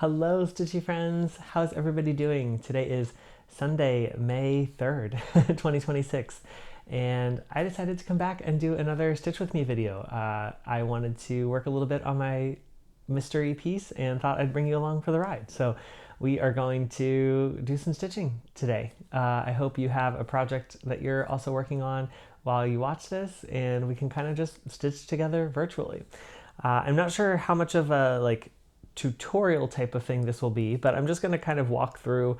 Hello, Stitchy friends. How's everybody doing? Today is Sunday, May 3rd, 2026, and I decided to come back and do another Stitch With Me video. I wanted to work a little bit on my mystery piece and thought I'd bring you along for the ride. So we are going to do some stitching today. I hope you have a project that you're also working on while you watch this, and we can kind of just stitch together virtually. I'm not sure how much of a tutorial type of thing this will be, but I'm just going to kind of walk through,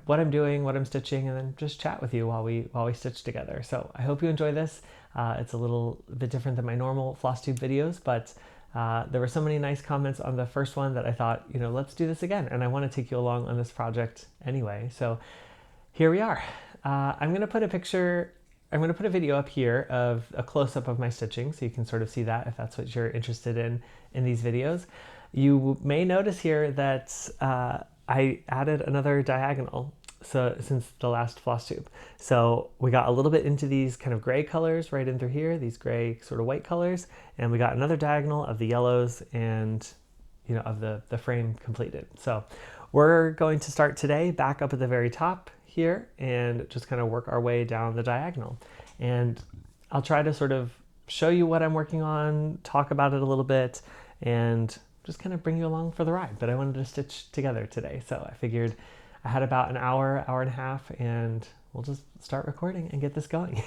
what I'm doing, what I'm stitching, and then just chat with you while we stitch together. So I hope you enjoy this. It's a little bit different than my normal Flosstube videos, but there were so many nice comments on the first one that I thought, let's do this again. And I want to take you along on this project anyway. So here we are. I'm going to put a video up here of a close-up of my stitching, so you can sort of see that if that's what you're interested in these videos. You may notice here that I added another diagonal since the last Flosstube. So we got a little bit into these kind of gray colors right in through here, these gray sort of white colors, and we got another diagonal of the yellows and of the frame completed. So we're going to start today back up at the very top here and just kind of work our way down the diagonal. And I'll try to sort of show you what I'm working on, talk about it a little bit, and just kind of bring you along for the ride. But I wanted to stitch together today, so I figured I had about an hour and a half, and we'll just start recording and get this going.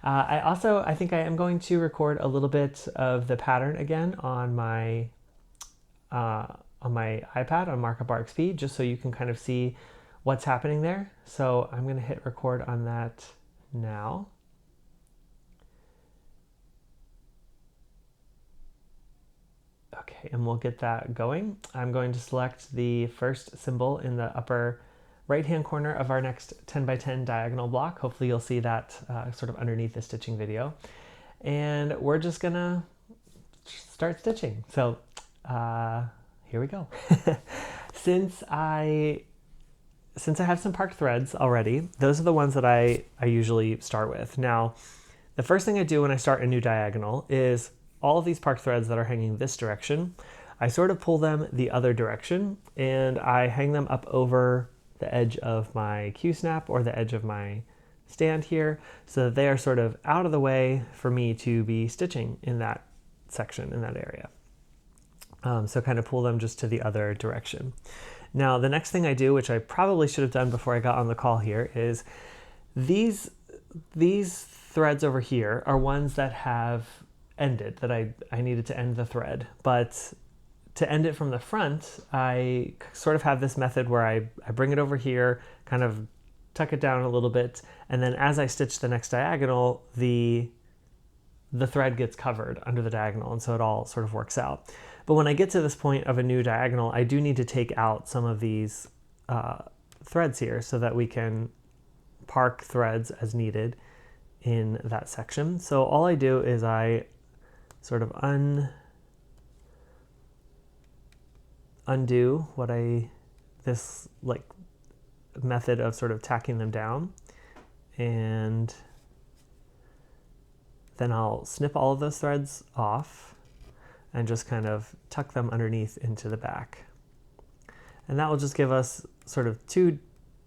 I think I am going to record a little bit of the pattern again on my iPad on Markup RxP, just so you can kind of see what's happening there. So I'm going to hit record on that now. Okay, and we'll get that going. I'm going to select the first symbol in the upper right-hand corner of our next 10 by 10 diagonal block. Hopefully you'll see that sort of underneath the stitching video. And we're just gonna start stitching. So here we go. Since I have some parked threads already, those are the ones that I usually start with. Now, the first thing I do when I start a new diagonal is all of these parked threads that are hanging this direction, I sort of pull them the other direction and I hang them up over the edge of my Q-snap or the edge of my stand here, so that they are sort of out of the way for me to be stitching in that section, in that area. So kind of pull them just to the other direction. Now, the next thing I do, which I probably should have done before I got on the call here, is these threads over here are ones that have ended, that I needed to end the thread. But to end it from the front, I sort of have this method where I bring it over here, kind of tuck it down a little bit, and then as I stitch the next diagonal, the thread gets covered under the diagonal, and so it all sort of works out. But when I get to this point of a new diagonal, I do need to take out some of these threads here so that we can park threads as needed in that section. So all I do is I sort of undo this method of sort of tacking them down, and then I'll snip all of those threads off and just kind of tuck them underneath into the back. And that will just give us sort of two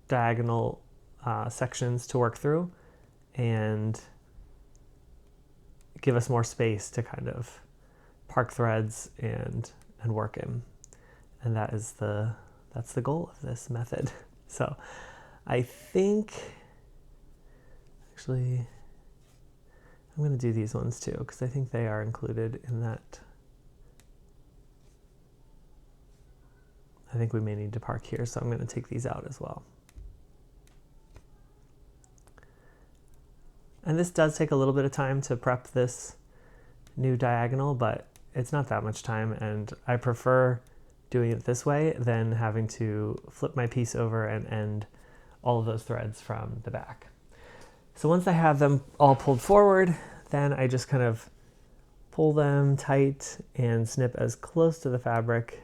diagonal sections to work through and give us more space to kind of park threads and work in. And that's the goal of this method. So I think, actually, I'm going to do these ones too, because I think they are included in that. I think we may need to park here, so I'm going to take these out as well. And this does take a little bit of time to prep this new diagonal, but it's not that much time, and I prefer doing it this way than having to flip my piece over and end all of those threads from the back. So once I have them all pulled forward, then I just kind of pull them tight and snip as close to the fabric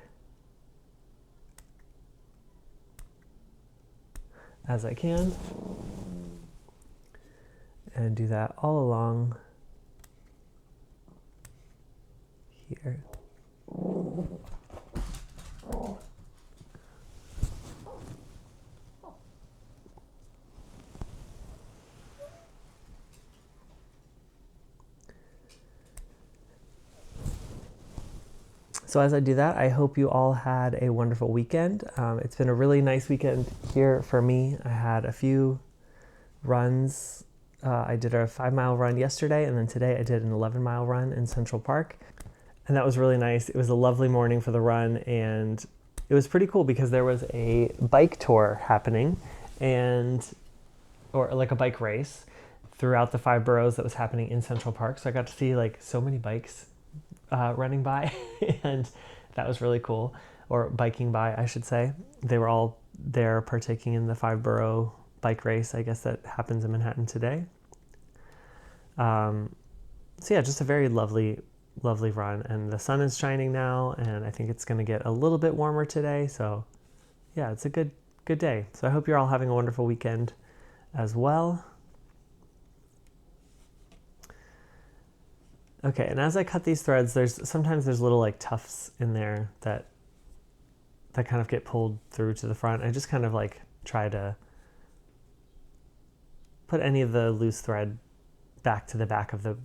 as I can, and do that all along here. So as I do that, I hope you all had a wonderful weekend. It's been a really nice weekend here for me. I had a few runs. I did a 5-mile run yesterday, and then today I did an 11-mile run in Central Park. And that was really nice. It was a lovely morning for the run, and it was pretty cool because there was a bike tour happening, or like a bike race throughout the 5 boroughs that was happening in Central Park. So I got to see like so many bikes running by and that was really cool, or biking by, I should say. They were all there partaking in the 5 borough bike race, I guess, that happens in Manhattan today. So yeah, just a very lovely run, and the sun is shining now, and I think it's going to get a little bit warmer today. So yeah, it's a good day. So I hope you're all having a wonderful weekend as well. Okay, and as I cut these threads, sometimes there's little like tufts in there that kind of get pulled through to the front. I just kind of like try to put any of the loose thread back to the back of the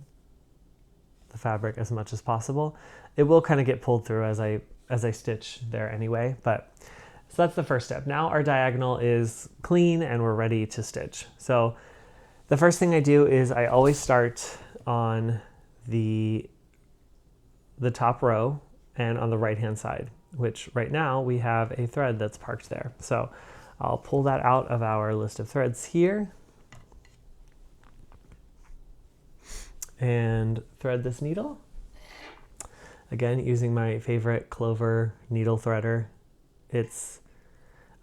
fabric as much as possible. It will kind of get pulled through as I stitch there anyway, but so that's the first step. Now our diagonal is clean and we're ready to stitch. So the first thing I do is I always start on the top row and on the right hand side, which right now we have a thread that's parked there. So I'll pull that out of our list of threads here and thread this needle. Again, using my favorite Clover needle threader.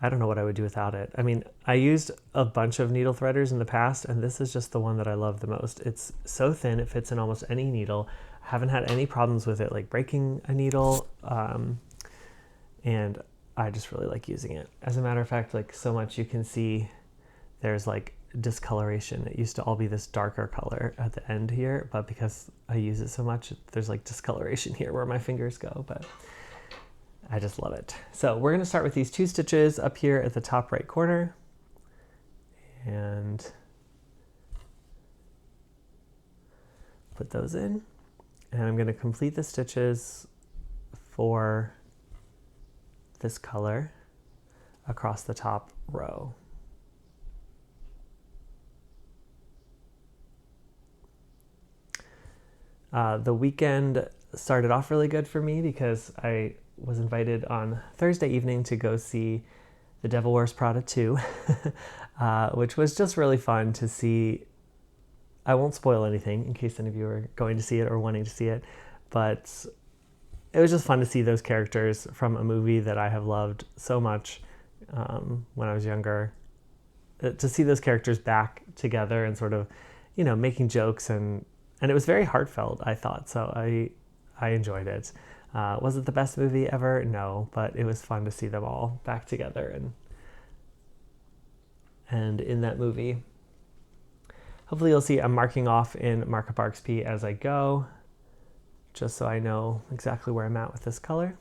I don't know what I would do without it. I mean, I used a bunch of needle threaders in the past, and this is just the one that I love the most. It's so thin, it fits in almost any needle. I haven't had any problems with it, like breaking a needle, and I just really like using it. As a matter of fact, like so much you can see there's like discoloration. It used to all be this darker color at the end here, but because I use it so much, there's like discoloration here where my fingers go, but I just love it. So we're going to start with these 2 stitches up here at the top right corner, and put those in, and I'm going to complete the stitches for this color across the top row. The weekend started off really good for me because I was invited on Thursday evening to go see The Devil Wears Prada 2, which was just really fun to see. I won't spoil anything in case any of you are going to see it or wanting to see it, but it was just fun to see those characters from a movie that I have loved so much when I was younger. To see those characters back together and sort of, making jokes, and it was very heartfelt, I thought, so I enjoyed it. Was it the best movie ever? No, but it was fun to see them all back together and in that movie. Hopefully you'll see I'm marking off in Markup RxP as I go, just so I know exactly where I'm at with this color.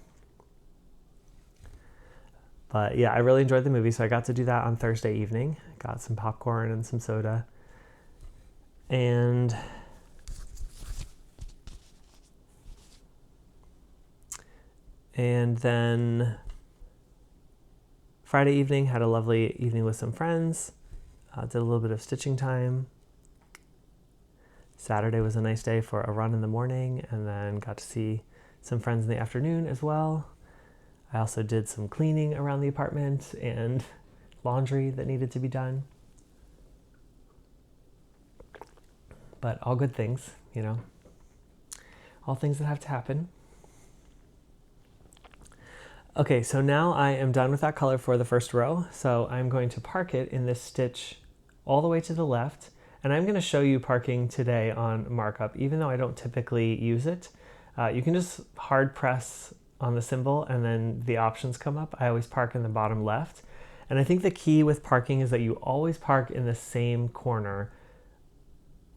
But yeah, I really enjoyed the movie, so I got to do that on Thursday evening. Got some popcorn and some soda. And then Friday evening, had a lovely evening with some friends. Did a little bit of stitching time. Saturday was a nice day for a run in the morning, and then got to see some friends in the afternoon as well. I also did some cleaning around the apartment and laundry that needed to be done. But all good things, all things that have to happen. Okay, so now I am done with that color for the first row. So I'm going to park it in this stitch all the way to the left. And I'm going to show you parking today on Markup, even though I don't typically use it. You can just hard press on the symbol and then the options come up. I always park in the bottom left. And I think the key with parking is that you always park in the same corner,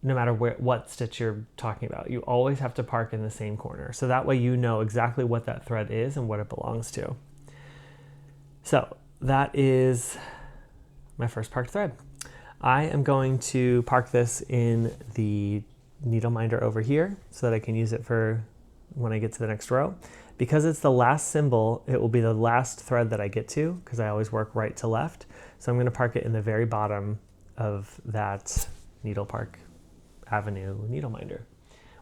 no matter what stitch you're talking about. You always have to park in the same corner. So that way you know exactly what that thread is and what it belongs to. So that is my first parked thread. I am going to park this in the needle minder over here so that I can use it for when I get to the next row. Because it's the last symbol, it will be the last thread that I get to, because I always work right to left. So I'm going to park it in the very bottom of that Needle Park Avenue needle minder,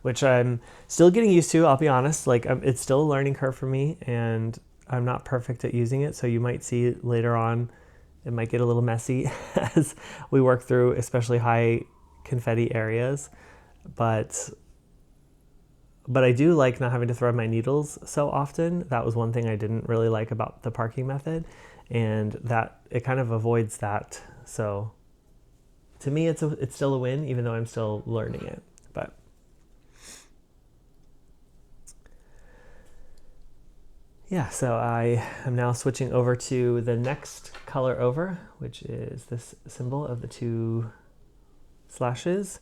which I'm still getting used to, I'll be honest. Like, it's still a learning curve for me, and I'm not perfect at using it. So you might see later on, it might get a little messy as we work through especially high confetti areas. But I do like not having to thread my needles so often. That was one thing I didn't really like about the parking method, and that it kind of avoids that. So to me, it's still a win, even though I'm still learning it. But yeah, so I am now switching over to the next color over, which is this symbol of the 2 slashes.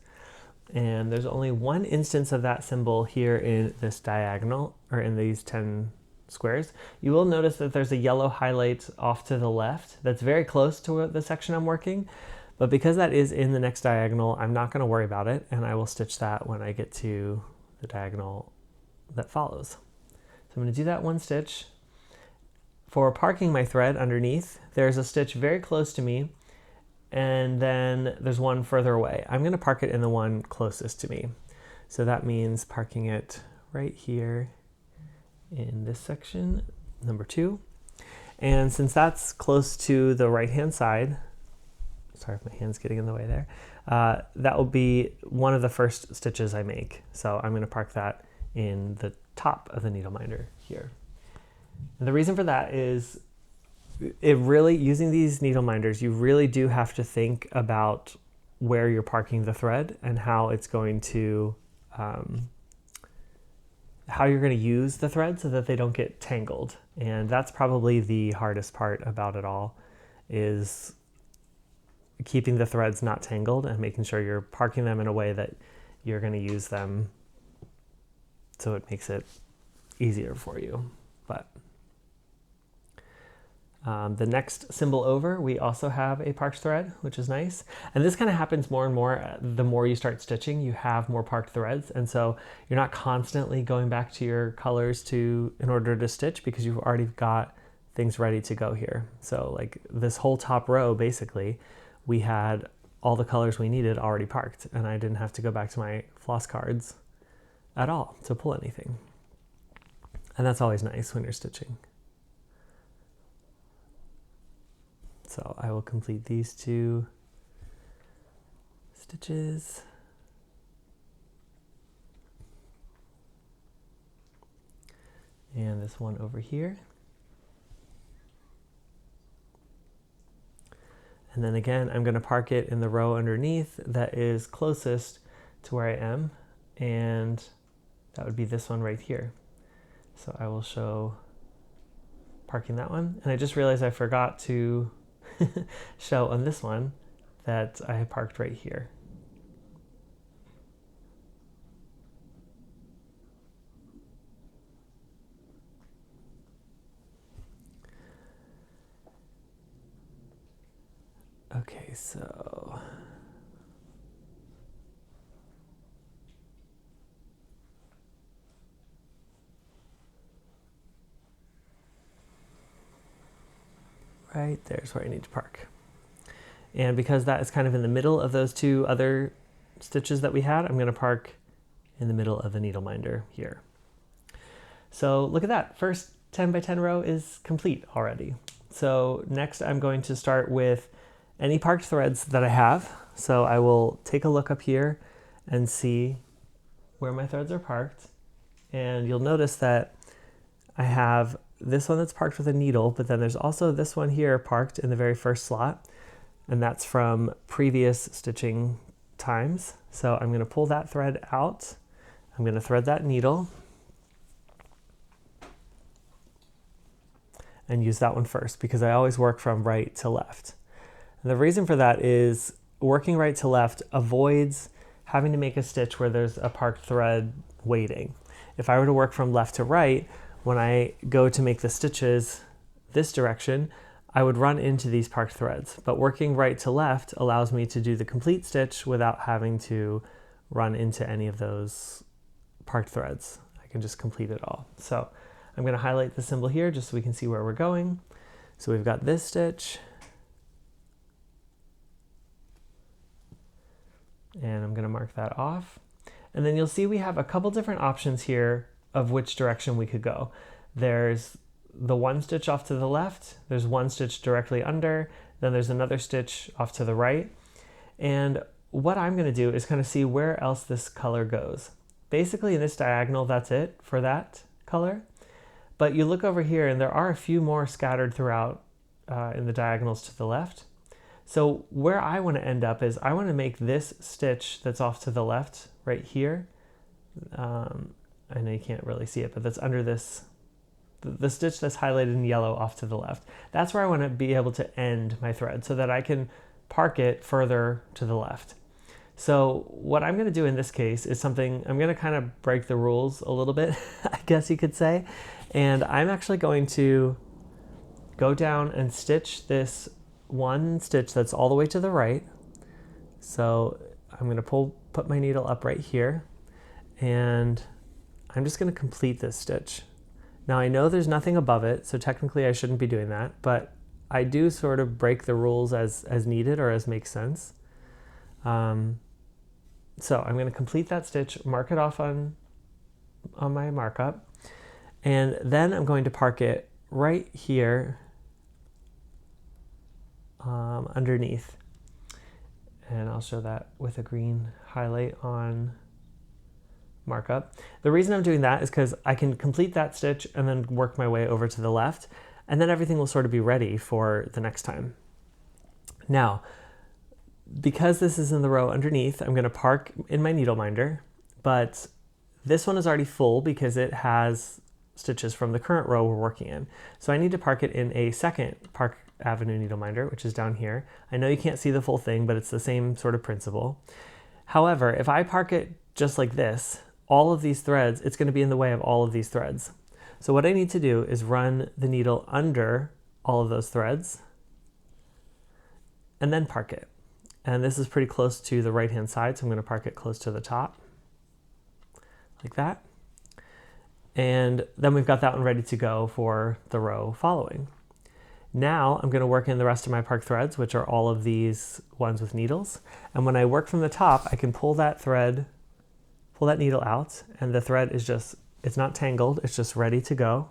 And there's only one instance of that symbol here in this diagonal, or in these 10 squares. You will notice that there's a yellow highlight off to the left that's very close to the section I'm working. But because that is in the next diagonal, I'm not going to worry about it, and I will stitch that when I get to the diagonal that follows. So I'm going to do that one stitch. For parking my thread underneath, there's a stitch very close to me, and then there's one further away. I'm going to park it in the one closest to me. So that means parking it right here in this section, number 2. And since that's close to the right-hand side, sorry if my hand's getting in the way there, that will be one of the first stitches I make. So I'm going to park that in the top of the needle minder here. And the reason for that is using these needle minders, you really do have to think about where you're parking the thread and how it's going to, how you're going to use the thread so that they don't get tangled. And that's probably the hardest part about it all, is keeping the threads not tangled and making sure you're parking them in a way that you're going to use them so it makes it easier for you. But the next symbol over, we also have a parked thread, which is nice. And this kind of happens more and more. The more you start stitching, you have more parked threads. And so you're not constantly going back to your colors in order to stitch, because you've already got things ready to go here. So like this whole top row, basically, we had all the colors we needed already parked, and I didn't have to go back to my floss cards at all to pull anything. And that's always nice when you're stitching. So I will complete these 2 stitches. And this one over here. And then again, I'm going to park it in the row underneath that is closest to where I am. And that would be this one right here. So I will show parking that one. And I just realized I forgot to show on this one that I had parked right here. Okay, so right there's where I need to park. And because that is kind of in the middle of those 2 other stitches that we had, I'm going to park in the middle of the needle minder here. So look at that, first 10 by 10 row is complete already. So next I'm going to start with any parked threads that I have. So I will take a look up here and see where my threads are parked. And you'll notice that I have this one that's parked with a needle, but then there's also this one here parked in the very first slot, and that's from previous stitching times. So I'm going to pull that thread out. I'm going to thread that needle and use that one first, because I always work from right to left. And the reason for that is working right to left avoids having to make a stitch where there's a parked thread waiting. If I were to work from left to right, when I go to make the stitches this direction, I would run into these parked threads. But working right to left allows me to do the complete stitch without having to run into any of those parked threads. I can just complete it all. So I'm going to highlight the symbol here just so we can see where we're going. So we've got this stitch, and I'm going to mark that off. And then you'll see we have a couple different options here of which direction we could go. There's the one stitch off to the left, there's one stitch directly under, then there's another stitch off to the right. And what I'm going to do is kind of see where else this color goes. Basically in this diagonal, that's it for that color. But you look over here and there are a few more scattered throughout in the diagonals to the left. So where I want to end up is I want to make this stitch that's off to the left right here. I know you can't really see it, but that's under this, the stitch that's highlighted in yellow off to the left. That's where I want to be able to end my thread so that I can park it further to the left. So what I'm going to do in this case is something, I'm going to kind of break the rules a little bit, I guess you could say. And I'm actually going to go down and stitch this one stitch that's all the way to the right. So I'm going to put my needle up right here, and I'm just going to complete this stitch. Now I know there's nothing above it, so technically I shouldn't be doing that, but I do sort of break the rules as needed or as makes sense. So I'm going to complete that stitch, mark it off on my markup, and then I'm going to park it right here underneath. And I'll show that with a green highlight on markup. The reason I'm doing that is because I can complete that stitch and then work my way over to the left, and then everything will sort of be ready for the next time. Now, because this is in the row underneath, I'm going to park in my needle minder, but this one is already full because it has stitches from the current row we're working in. So I need to park it in a second Park Avenue needle minder, which is down here. I know you can't see the full thing, but it's the same sort of principle. However, if I park it just like this, all of these threads, it's going to be in the way of all of these threads. So what I need to do is run the needle under all of those threads and then park it. And this is pretty close to the right-hand side, so I'm going to park it close to the top, like that. And then we've got that one ready to go for the row following. Now I'm going to work in the rest of my park threads, which are all of these ones with needles. And when I work from the top, I can pull that needle out, and the thread is just, it's not tangled, it's just ready to go.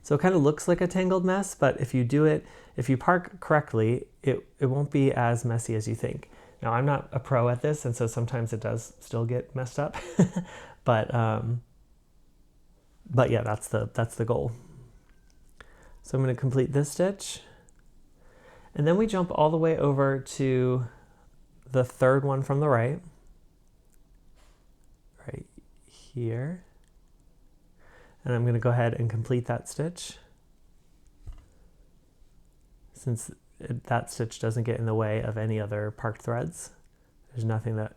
So it kind of looks like a tangled mess, but if you do it, if you park correctly, it won't be as messy as you think. Now I'm not a pro at this, and so sometimes it does still get messed up, but yeah, that's the goal. So I'm going to complete this stitch, and then we jump all the way over to the third one from the right here. And I'm going to go ahead and complete that stitch. Since that stitch doesn't get in the way of any other parked threads, there's nothing that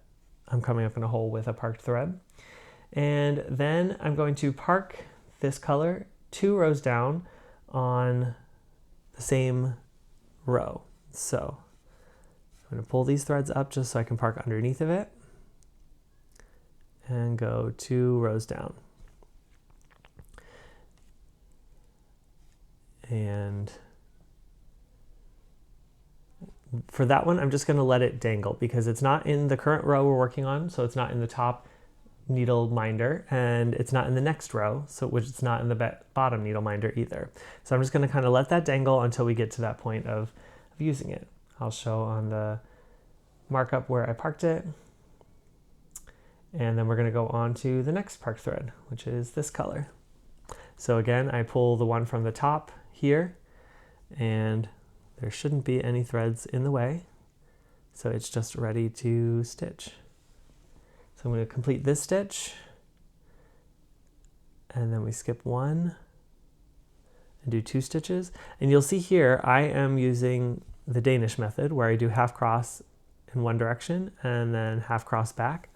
I'm coming up in a hole with a parked thread. And then I'm going to park this color 2 rows down on the same row. So I'm going to pull these threads up just so I can park underneath of it and go 2 rows down. And for that one, I'm just going to let it dangle because it's not in the current row we're working on, so it's not in the top needle minder, and it's not in the next row, so which it's not in the bottom needle minder either. So I'm just going to kind of let that dangle until we get to that point of using it. I'll show on the markup where I parked it, and then we're going to go on to the next park thread, which is this color. So again, I pull the one from the top here, and there shouldn't be any threads in the way, so it's just ready to stitch. So I'm going to complete this stitch, and then we skip 1 and do 2 stitches. And you'll see here I am using the Danish method where I do half cross in one direction and then half cross back.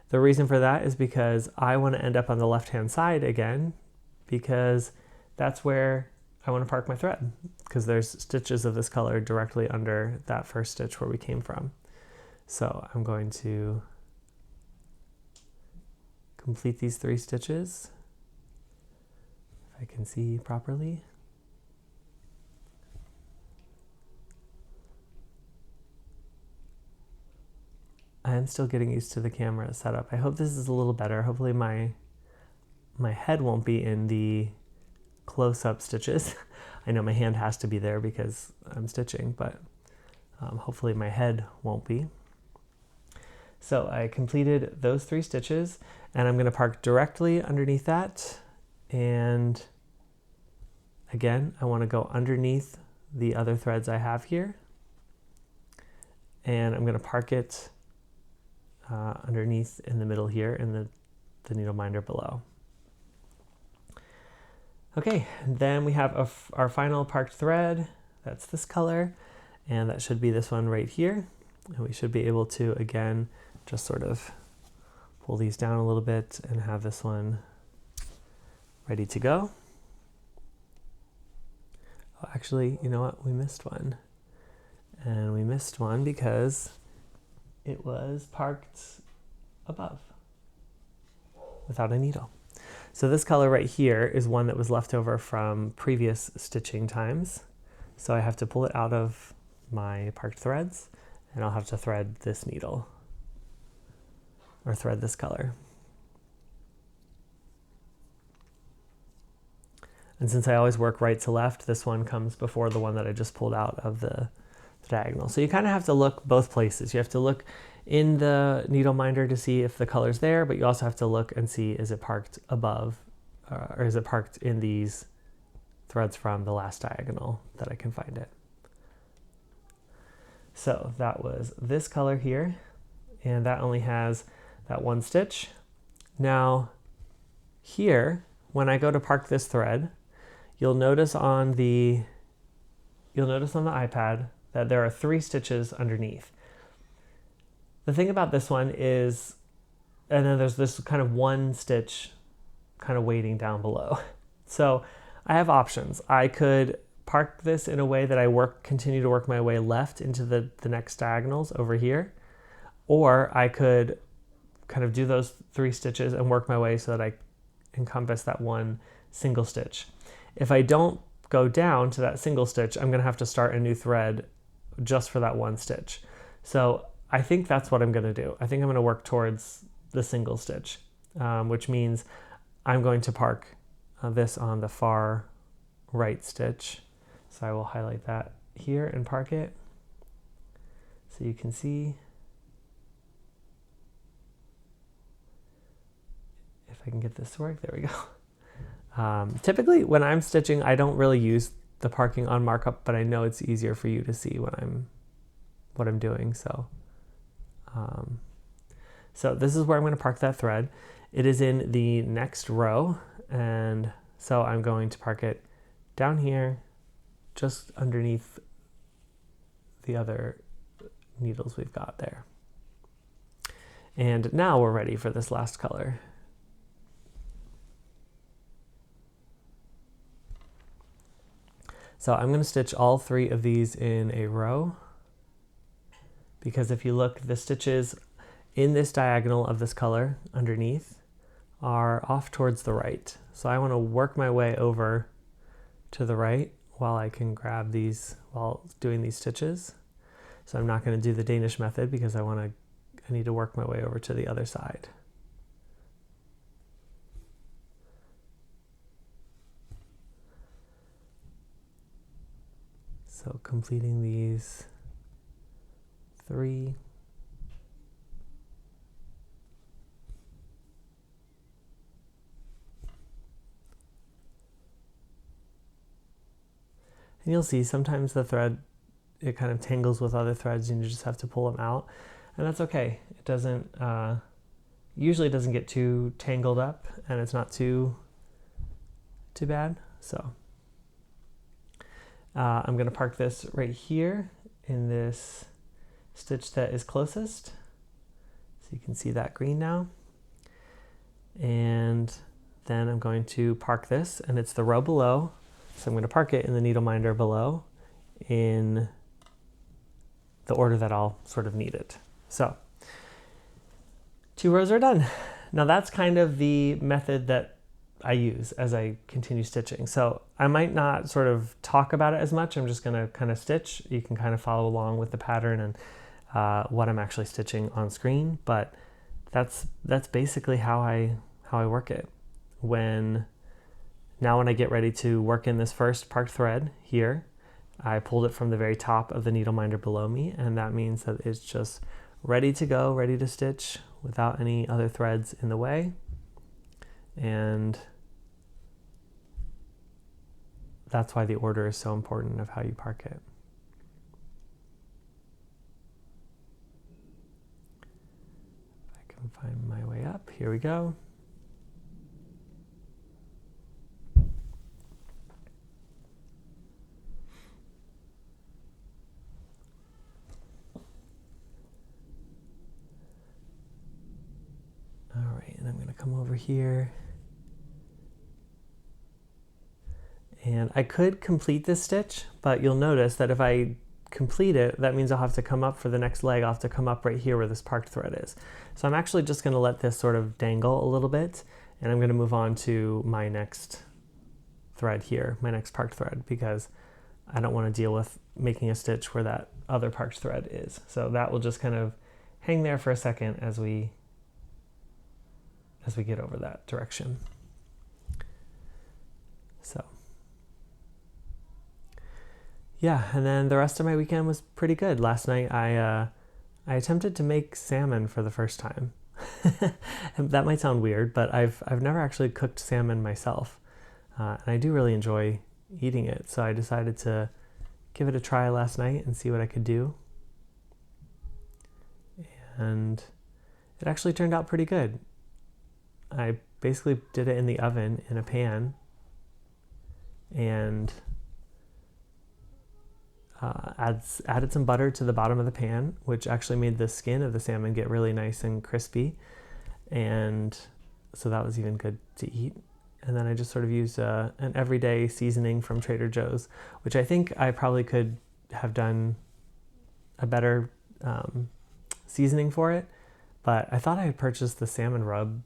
The reason for that is because I want to end up on the left-hand side again, because that's where I want to park my thread, because there's stitches of this color directly under that first stitch where we came from. So I'm going to complete these 3 stitches, I can see properly. I am still getting used to the camera setup. I hope this is a little better. Hopefully my head won't be in the close-up stitches. I know my hand has to be there because I'm stitching, but hopefully my head won't be. So I completed those 3 stitches, and I'm going to park directly underneath that. And again, I want to go underneath the other threads I have here, and I'm going to park it underneath in the middle here in the needle minder below. Okay, then we have our final parked thread. That's this color, and that should be this one right here. And we should be able to, again, just sort of pull these down a little bit and have this one ready to go. Oh, actually, you know what? We missed one. And we missed one because it was parked above without a needle. So this color right here is one that was left over from previous stitching times. So I have to pull it out of my parked threads, and I'll have to thread this needle, or thread this color. And since I always work right to left, this one comes before the one that I just pulled out of the diagonal. So you kind of have to look both places. You have to look in the needle minder to see if the color's there, but you also have to look and see, is it parked above, or is it parked in these threads from the last diagonal that I can find it. So that was this color here, and that only has that one stitch. Now here, when I go to park this thread, you'll notice on the iPad that there are 3 stitches underneath. The thing about this one is, and then there's this kind of 1 stitch kind of waiting down below. So I have options. I could park this in a way that I continue to work my way left into the next diagonals over here, or I could kind of do those 3 stitches and work my way so that I encompass that 1 single stitch. If I don't go down to that single stitch, I'm going to have to start a new thread just for that 1 stitch. So I think that's what I'm going to do. I think I'm going to work towards the single stitch, which means I'm going to park this on the far right stitch. So I will highlight that here and park it so you can see. If I can get this to work, there we go. Typically when I'm stitching, I don't really use the parking on markup, but I know it's easier for you to see what I'm doing. So this is where I'm going to park that thread. It is in the next row, and so I'm going to park it down here, just underneath the other needles we've got there. And now we're ready for this last color. So I'm going to stitch all 3 of these in a row, because if you look, the stitches in this diagonal of this color underneath are off towards the right. So I want to work my way over to the right while I can grab these while doing these stitches. So I'm not going to do the Danish method because I need to work my way over to the other side. So completing these 3. And you'll see sometimes the thread, it kind of tangles with other threads and you just have to pull them out. And that's okay. It doesn't, usually doesn't get too tangled up, and it's not too bad. So I'm going to park this right here in this stitch that is closest. So you can see that green now. And then I'm going to park this, and it's the row below. So I'm going to park it in the needle minder below in the order that I'll sort of need it. So 2 rows are done. Now that's kind of the method that I use as I continue stitching. So I might not sort of talk about it as much. I'm just going to kind of stitch. You can kind of follow along with the pattern and what I'm actually stitching on screen, but that's basically how I work it. Now when I get ready to work in this first parked thread here, I pulled it from the very top of the needle minder below me, and that means that it's just ready to go, ready to stitch without any other threads in the way. And that's why the order is so important of how you park it. If I can find my way up, here we go. All right, and I'm going to come over here. And I could complete this stitch, but you'll notice that if I complete it, that means I'll have to come up for the next leg. I'll have to come up right here where this parked thread is. So I'm actually just going to let this sort of dangle a little bit, and I'm going to move on to my next thread here, my next parked thread, because I don't want to deal with making a stitch where that other parked thread is. So that will just kind of hang there for a second as we get over that direction. So yeah, and then the rest of my weekend was pretty good. Last night I attempted to make salmon for the first time. And that might sound weird, but I've never actually cooked salmon myself, and I do really enjoy eating it. So I decided to give it a try last night and see what I could do, and it actually turned out pretty good. I basically did it in the oven in a pan, and added some butter to the bottom of the pan, which actually made the skin of the salmon get really nice and crispy, and so that was even good to eat. And then I just sort of used an everyday seasoning from Trader Joe's, which I think I probably could have done a better seasoning for it, but I thought I had purchased the salmon rub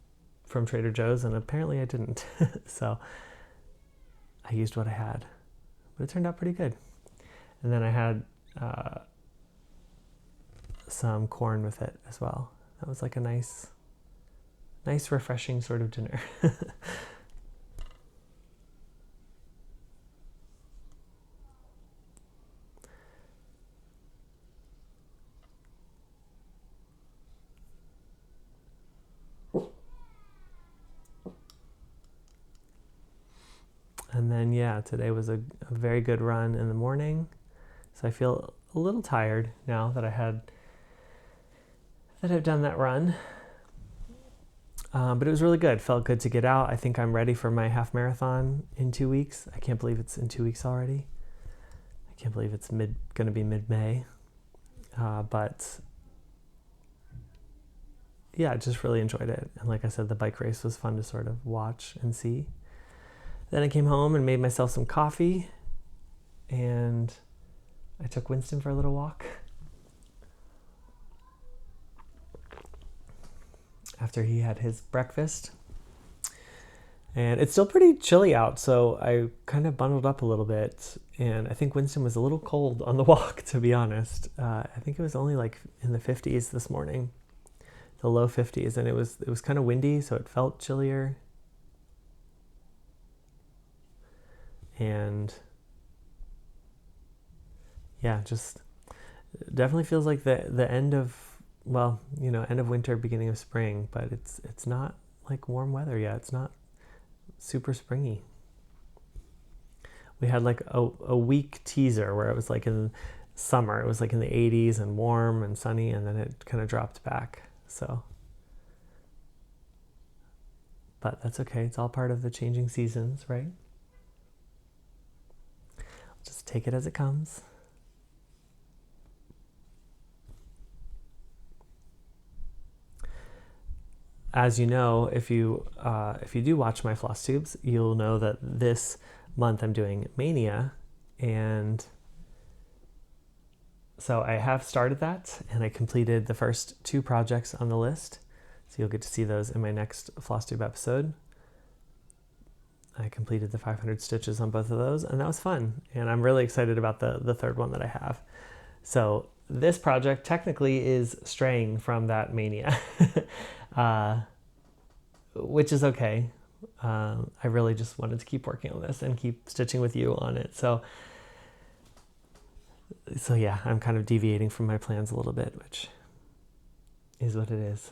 from Trader Joe's, and apparently I didn't. So I used what I had, but it turned out pretty good. And then I had some corn with it as well. That was like a nice refreshing sort of dinner. And then, yeah, today was a very good run in the morning. So I feel a little tired now that I've done that run. But it was really good. Felt good to get out. I think I'm ready for my half marathon in 2 weeks. I can't believe it's in 2 weeks already. I can't believe it's going to be mid-May. But yeah, just really enjoyed it. And like I said, the bike race was fun to sort of watch and see. Then I came home and made myself some coffee, and I took Winston for a little walk after he had his breakfast. And it's still pretty chilly out, so I kind of bundled up a little bit, and I think Winston was a little cold on the walk, to be honest. I think it was only like in the 50s this morning, the low 50s, and it was kind of windy, so it felt chillier. And yeah, just definitely feels like the end of, well, end of winter, beginning of spring, but it's not like warm weather yet. It's not super springy. We had like a week teaser where it was like in summer, it was like in the 80s and warm and sunny, and then it kind of dropped back. So, but that's okay. It's all part of the changing seasons, right? Just take it as it comes. As you know, if you do watch my floss tubes, you'll know that this month I'm doing Mania, and so I have started that, and I completed the first 2 projects on the list. So you'll get to see those in my next Flosstube episode. I completed the 500 stitches on both of those, and that was fun. And I'm really excited about the third one that I have. So this project technically is straying from that mania, which is okay. I really just wanted to keep working on this and keep stitching with you on it. So yeah, I'm kind of deviating from my plans a little bit, which is what it is.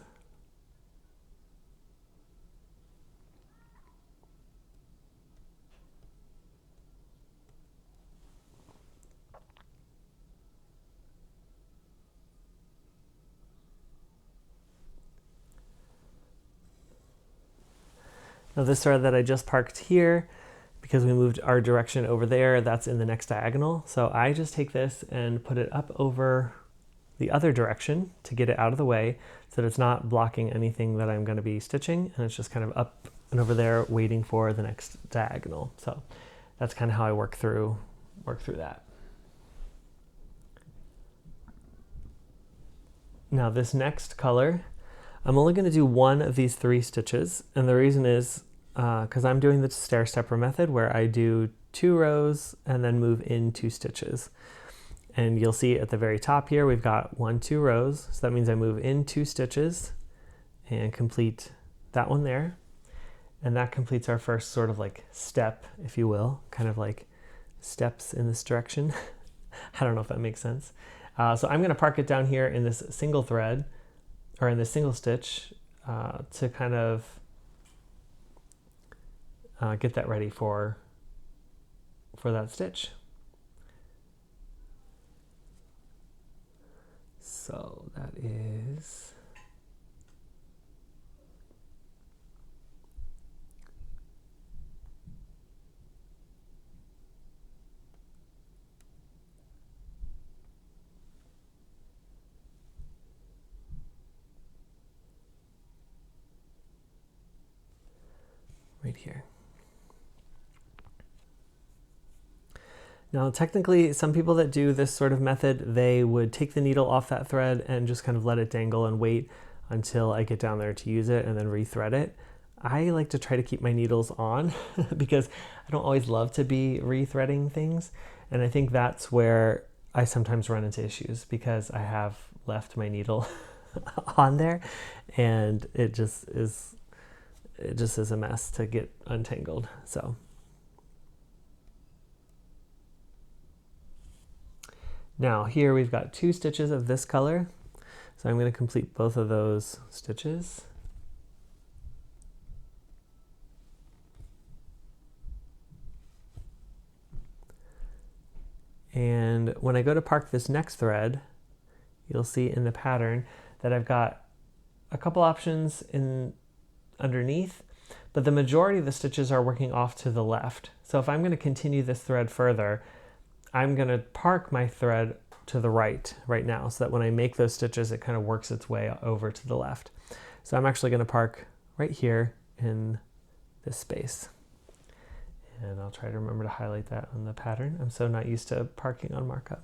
Now this thread that I just parked here, because we moved our direction over there, that's in the next diagonal. So I just take this and put it up over the other direction to get it out of the way so that it's not blocking anything that I'm going to be stitching, and it's just kind of up and over there waiting for the next diagonal. So that's kind of how I work through that. Now this next color, I'm only going to do one of these 3 stitches, and the reason is because I'm doing the stair-stepper method where I do 2 rows and then move in 2 stitches. And you'll see at the very top here we've got 1, 2 rows, so that means I move in 2 stitches and complete that one there. And that completes our first sort of like step, if you will, kind of like steps in this direction. I don't know if that makes sense. So I'm going to park it down here in this single thread, or in this single stitch, to kind of get that ready for that stitch. So that is right here. Now, technically, some people that do this sort of method, they would take the needle off that thread and just kind of let it dangle and wait until I get down there to use it and then rethread it. I like to try to keep my needles on because I don't always love to be rethreading things. And I think that's where I sometimes run into issues because I have left my needle on there and it just is a mess to get untangled. So now here we've got 2 stitches of this color. So I'm going to complete both of those stitches. And when I go to park this next thread, you'll see in the pattern that I've got a couple options underneath, but the majority of the stitches are working off to the left. So if I'm going to continue this thread further, I'm going to park my thread to the right now so that when I make those stitches, it kind of works its way over to the left. So I'm actually going to park right here in this space. And I'll try to remember to highlight that on the pattern. I'm so not used to parking on markup.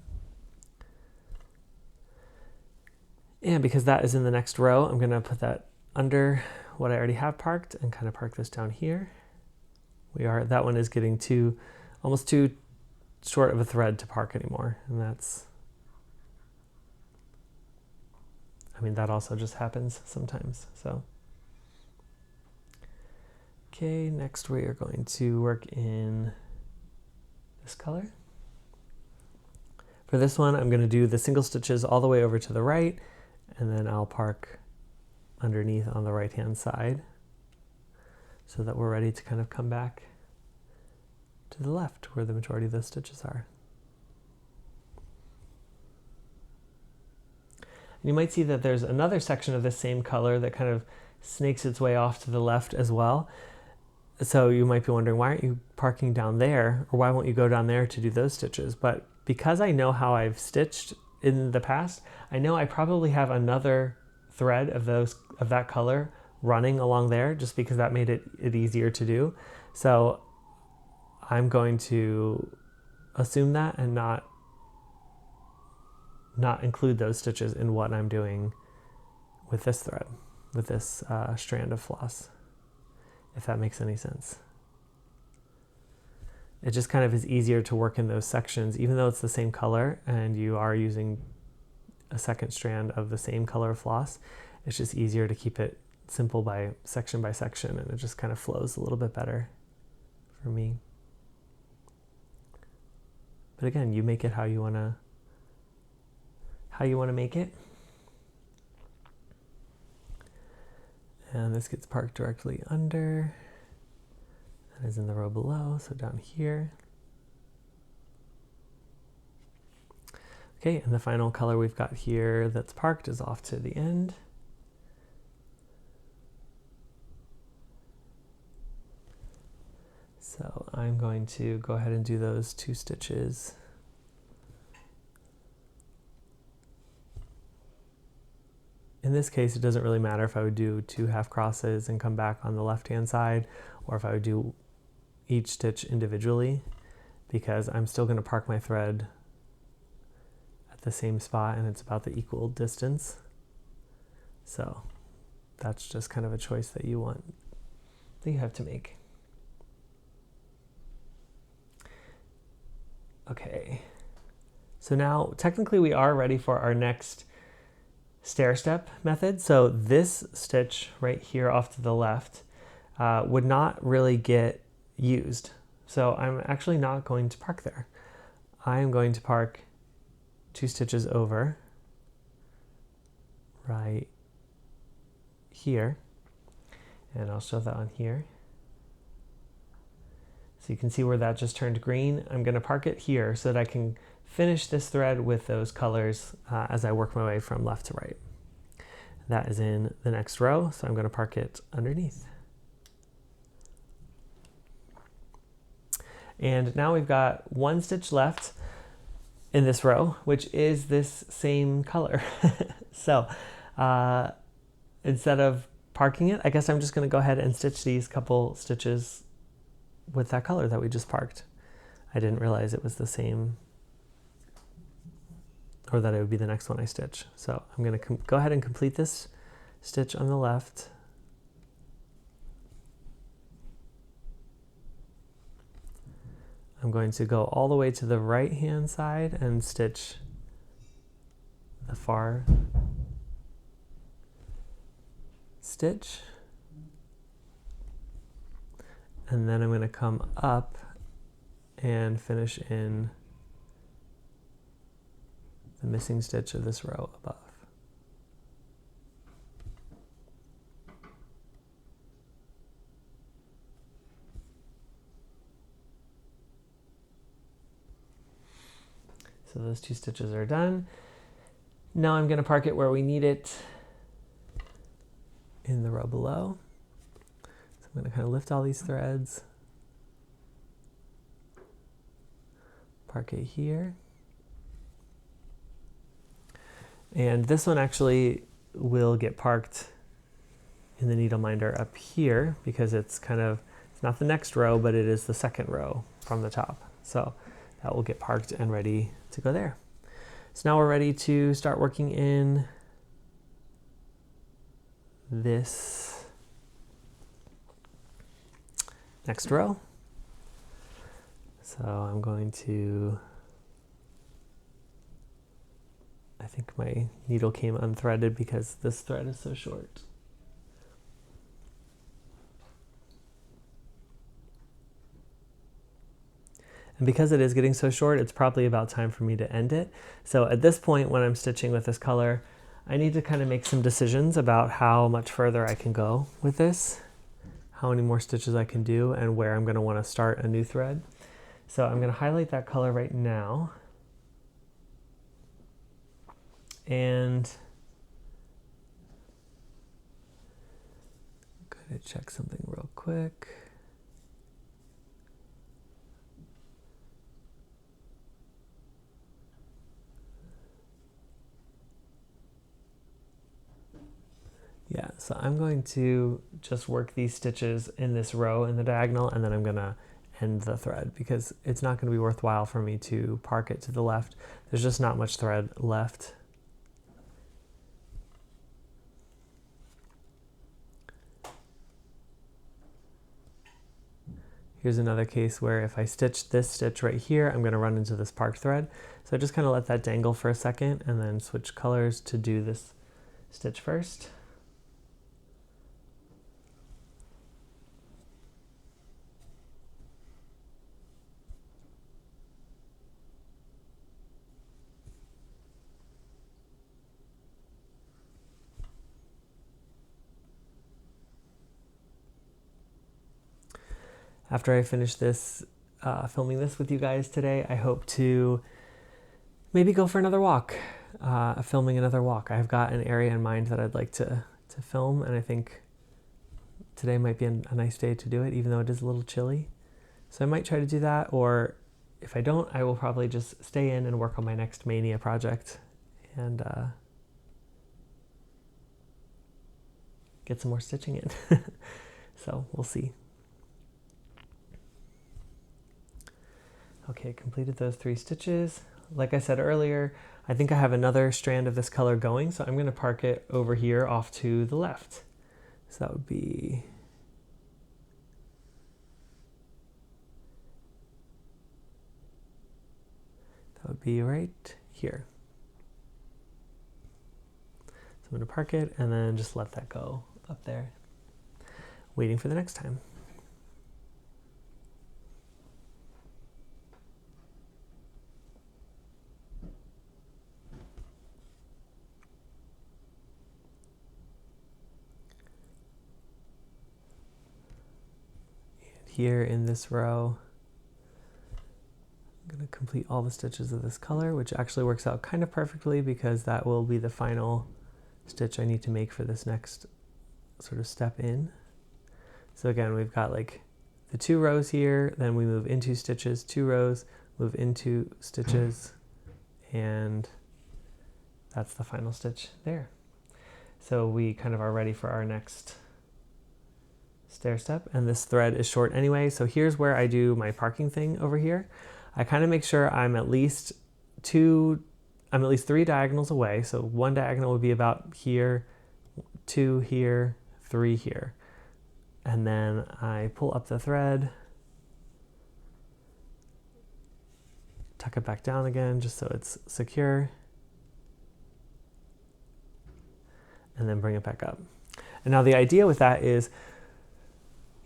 And because that is in the next row, I'm going to put that under what I already have parked and kind of park this down here. That one is getting almost too short of a thread to park anymore. And that also just happens sometimes. So, okay, next we are going to work in this color. For this one, I'm going to do the single stitches all the way over to the right, and then I'll park underneath on the right-hand side so that we're ready to kind of come back to the left where the majority of those stitches are. And you might see that there's another section of this same color that kind of snakes its way off to the left as well. So you might be wondering, why aren't you parking down there, or why won't you go down there to do those stitches? But because I know how I've stitched in the past, I know I probably have another thread of that color running along there, just because that made it easier to do. So I'm going to assume that and not include those stitches in what I'm doing with this thread, with this strand of floss, if that makes any sense. it just kind of is easier to work in those sections, even though it's the same color and you are using a second strand of the same color of floss. It's just easier to keep it simple by section, and it just kind of flows a little bit better for me. But again, you make it how you want to make it. And this gets parked directly under. That is in the row below, so down here. Okay, and the final color we've got here that's parked is off to the end. So I'm going to go ahead and do those 2 stitches. In this case, it doesn't really matter if I would do 2 half crosses and come back on the left-hand side, or if I would do each stitch individually, because I'm still going to park my thread at the same spot and it's about the equal distance. So that's just kind of a choice that you have to make. Okay, so now technically we are ready for our next stair-step method. So this stitch right here off to the left would not really get used. So I'm actually not going to park there. I am going to park 2 stitches over right here, and I'll show that on here. So you can see where that just turned green. I'm going to park it here so that I can finish this thread with those colors as I work my way from left to right. That is in the next row, so I'm going to park it underneath. And now we've got 1 stitch left in this row, which is this same color. So instead of parking it, I guess I'm just going to go ahead and stitch these couple stitches with that color that we just parked. I didn't realize it was the same, or that it would be the next one I stitch. So I'm going to go ahead and complete this stitch on the left. I'm going to go all the way to the right hand side and stitch the far stitch. And then I'm going to come up and finish in the missing stitch of this row above. So those 2 stitches are done. Now I'm going to park it where we need it in the row below. So I'm going to kind of lift all these threads, park it here. And this one actually will get parked in the needle minder up here because it's not the next row, but it is the second row from the top. So that will get parked and ready to go there. So now we're ready to start working in this next row. So I'm going to, I think my needle came unthreaded because this thread is so short. And because it is getting so short, it's probably about time for me to end it. So at this point, when I'm stitching with this color, I need to kind of make some decisions about how much further I can go with this, how many more stitches I can do, and where I'm going to want to start a new thread. So I'm going to highlight that color right now. And I'm going to check something real quick. Yeah, so I'm going to just work these stitches in this row in the diagonal, and then I'm going to end the thread because it's not going to be worthwhile for me to park it to the left. There's just not much thread left. Here's another case where if I stitch this stitch right here, I'm going to run into this park thread. So I just kind of let that dangle for a second and then switch colors to do this stitch first. After I finish this, filming this with you guys today, I hope to maybe go for another walk, filming another walk. I've got an area in mind that I'd like to film, and I think today might be a nice day to do it, even though it is a little chilly. So I might try to do that, or if I don't, I will probably just stay in and work on my next Mania project and get some more stitching in. So we'll see. Okay, completed those 3 stitches. Like I said earlier, I think I have another strand of this color going, so I'm going to park it over here off to the left. So that would be right here. So I'm going to park it and then just let that go up there, waiting for the next time. Here in this row, I'm going to complete all the stitches of this color, which actually works out kind of perfectly because that will be the final stitch I need to make for this next sort of step in. So again, we've got like the 2 rows here, then we move into stitches, 2 rows, move into stitches, and that's the final stitch there. So we kind of are ready for our next stair step, and this thread is short anyway. So here's where I do my parking thing over here. I kind of make sure I'm at least 3 diagonals away. So 1 diagonal would be about here, 2 here, 3 here. And then I pull up the thread, tuck it back down again just so it's secure, and then bring it back up. And now the idea with that is,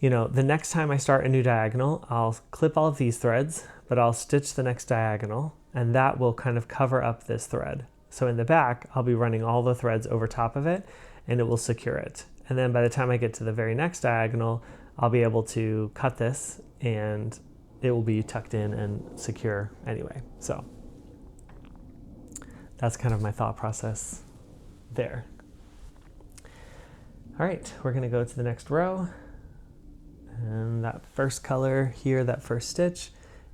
you know, the next time I start a new diagonal, I'll clip all of these threads, but I'll stitch the next diagonal, and that will kind of cover up this thread. So in the back, I'll be running all the threads over top of it, and it will secure it. And then by the time I get to the very next diagonal, I'll be able to cut this, and it will be tucked in and secure anyway. So that's kind of my thought process there. All right, we're gonna go to the next row. And that first color here, that first stitch,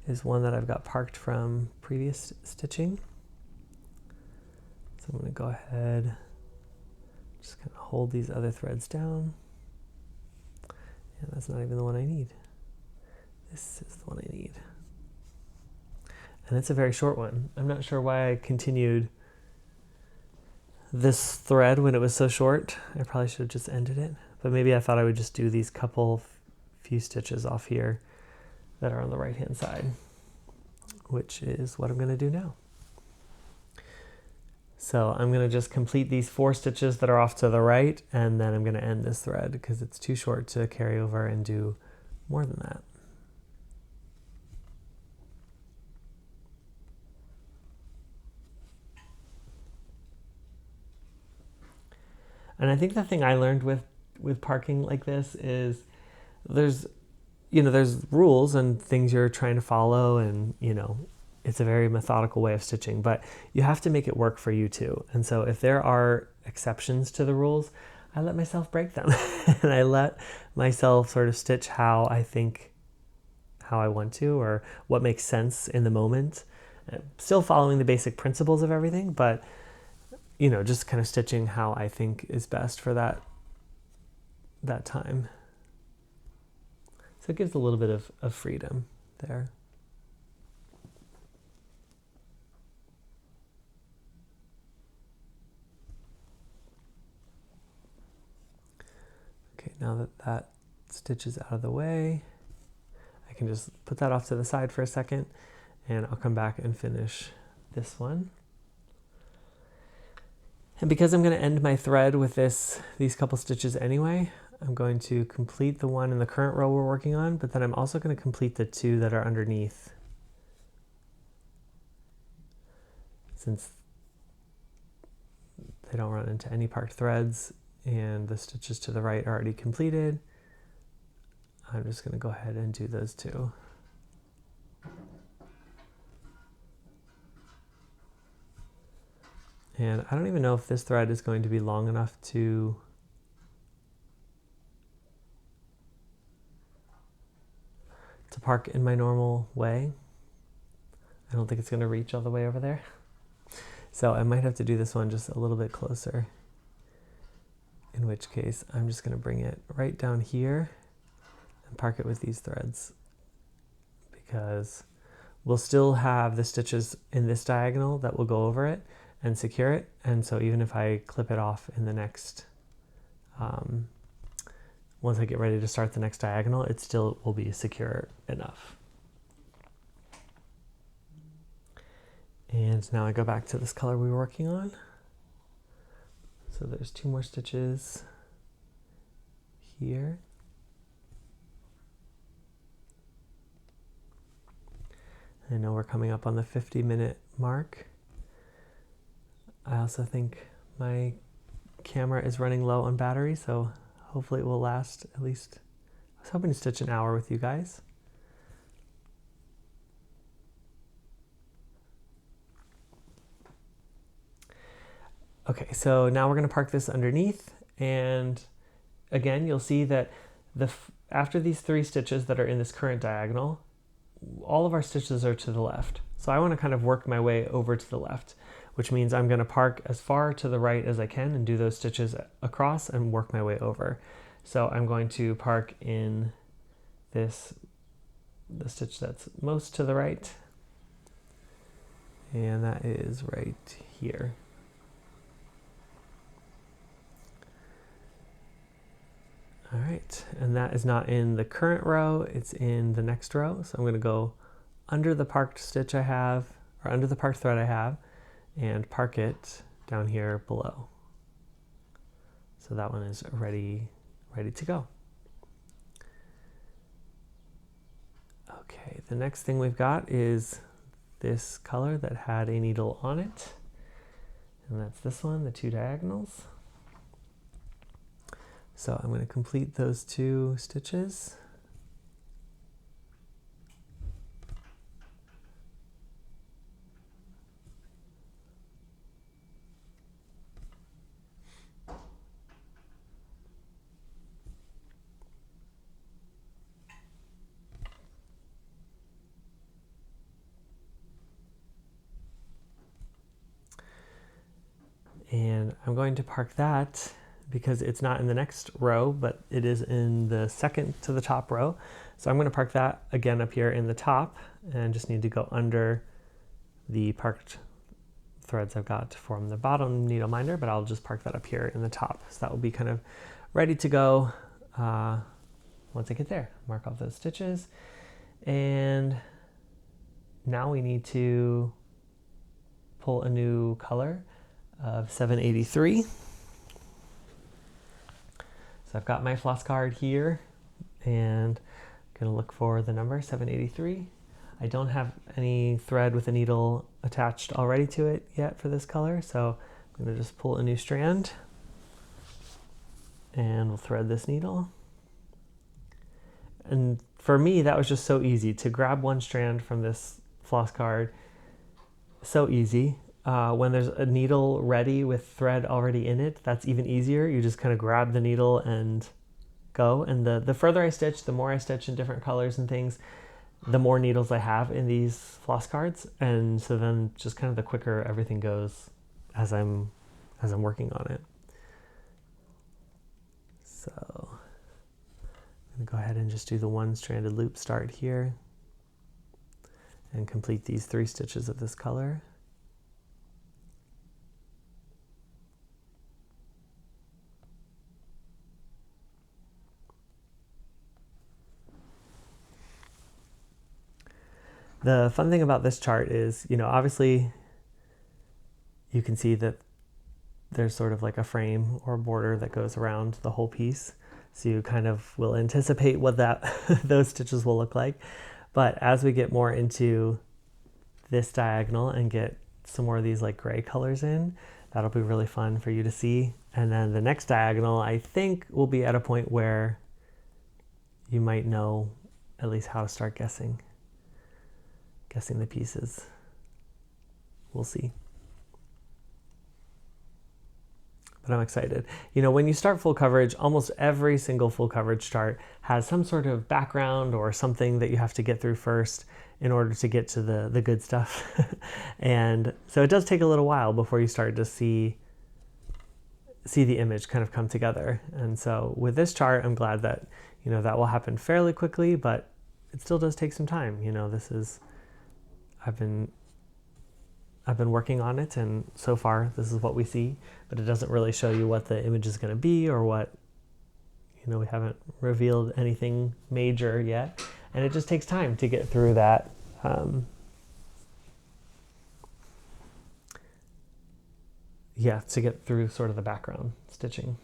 is one that I've got parked from previous stitching. So I'm going to go ahead, just kind of hold these other threads down. And that's not even the one I need. This is the one I need. And it's a very short one. I'm not sure why I continued this thread when it was so short. I probably should have just ended it. But maybe I thought I would just do these few stitches off here that are on the right hand side, which is what I'm going to do now. So I'm going to just complete these 4 stitches that are off to the right, and then I'm going to end this thread because it's too short to carry over and do more than that. And I think the thing I learned with parking like this is there's rules and things you're trying to follow, and it's a very methodical way of stitching, but you have to make it work for you too. And so if there are exceptions to the rules, I let myself break them and I let myself sort of stitch how I want to, or what makes sense in the moment, still following the basic principles of everything, but just kind of stitching how I think is best for that time. So it gives a little bit of freedom there. Okay, now that stitch is out of the way, I can just put that off to the side for a second, and I'll come back and finish this one. And because I'm going to end my thread with these couple stitches anyway, I'm going to complete the one in the current row we're working on, but then I'm also going to complete the 2 that are underneath, since they don't run into any parked threads and the stitches to the right are already completed. I'm just going to go ahead and do those 2. And I don't even know if this thread is going to be long enough to park in my normal way. I don't think it's going to reach all the way over there. So I might have to do this one just a little bit closer, in which case I'm just going to bring it right down here and park it with these threads, because we'll still have the stitches in this diagonal that will go over it and secure it. And so even if I clip it off in the next, once I get ready to start the next diagonal, it still will be secure enough. And now I go back to this color we were working on. So there's 2 more stitches here. I know we're coming up on the 50-minute mark. I also think my camera is running low on battery, so hopefully it will last at least, I was hoping to stitch an hour with you guys. Okay, so now we're going to park this underneath, and again you'll see that after these 3 stitches that are in this current diagonal, all of our stitches are to the left. So I want to kind of work my way over to the left, which means I'm going to park as far to the right as I can and do those stitches across and work my way over. So I'm going to park in the stitch that's most to the right, and that is right here. All right, and that is not in the current row, it's in the next row. So I'm going to go under the parked stitch I have, or under the parked thread I have, and park it down here below. So that one is ready to go. Okay, the next thing we've got is this color that had a needle on it, and that's this one, the 2 diagonals. So I'm going to complete those 2 stitches. And I'm going to park that because it's not in the next row, but it is in the second to the top row. So I'm going to park that again up here in the top, and just need to go under the parked threads I've got from the bottom needle minder, but I'll just park that up here in the top. So that will be kind of ready to go once I get there. Mark off those stitches. And now we need to pull a new color of 783. So I've got my floss card here, and I'm going to look for the number 783. I don't have any thread with a needle attached already to it yet for this color, so I'm going to just pull a new strand, and we'll thread this needle. And for me, that was just so easy to grab one strand from this floss card. So easy. When there's a needle ready with thread already in it, that's even easier. You just kind of grab the needle and go. And the further I stitch, the more I stitch in different colors and things, the more needles I have in these floss cards. And so then just kind of the quicker everything goes as I'm working on it. So I'm going to go ahead and just do the one stranded loop start here and complete these 3 stitches of this color. The fun thing about this chart is, obviously you can see that there's sort of like a frame or a border that goes around the whole piece. So you kind of will anticipate what those stitches will look like. But as we get more into this diagonal and get some more of these like gray colors in, that'll be really fun for you to see. And then the next diagonal, I think, will be at a point where you might know at least how to start guessing the pieces. We'll see. But I'm excited. When you start full coverage, almost every single full coverage chart has some sort of background or something that you have to get through first in order to get to the good stuff. And so it does take a little while before you start to see the image kind of come together. And so with this chart, I'm glad that, that will happen fairly quickly, but it still does take some time. I've been working on it, and so far this is what we see, but it doesn't really show you what the image is going to be or what, we haven't revealed anything major yet. And it just takes time to get through that. To get through sort of the background stitching.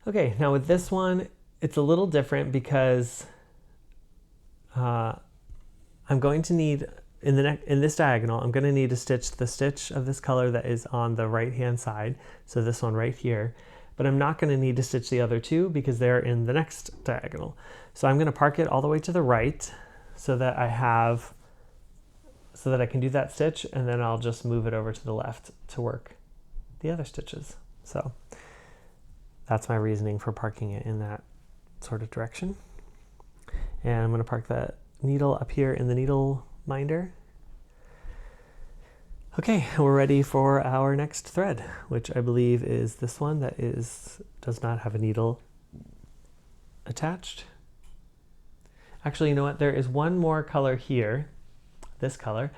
Okay, now with this one, it's a little different because I'm going to need, in this diagonal, I'm going to need to stitch the stitch of this color that is on the right hand side, so this one right here, but I'm not going to need to stitch the other two because they're in the next diagonal. So I'm going to park it all the way to the right so that I can do that stitch, and then I'll just move it over to the left to work the other stitches. So that's my reasoning for parking it in that sort of direction. And I'm going to park that needle up here in the needle minder. Okay, we're ready for our next thread, which I believe is this one that does not have a needle attached. Actually, you know what? There is one more color here, this color.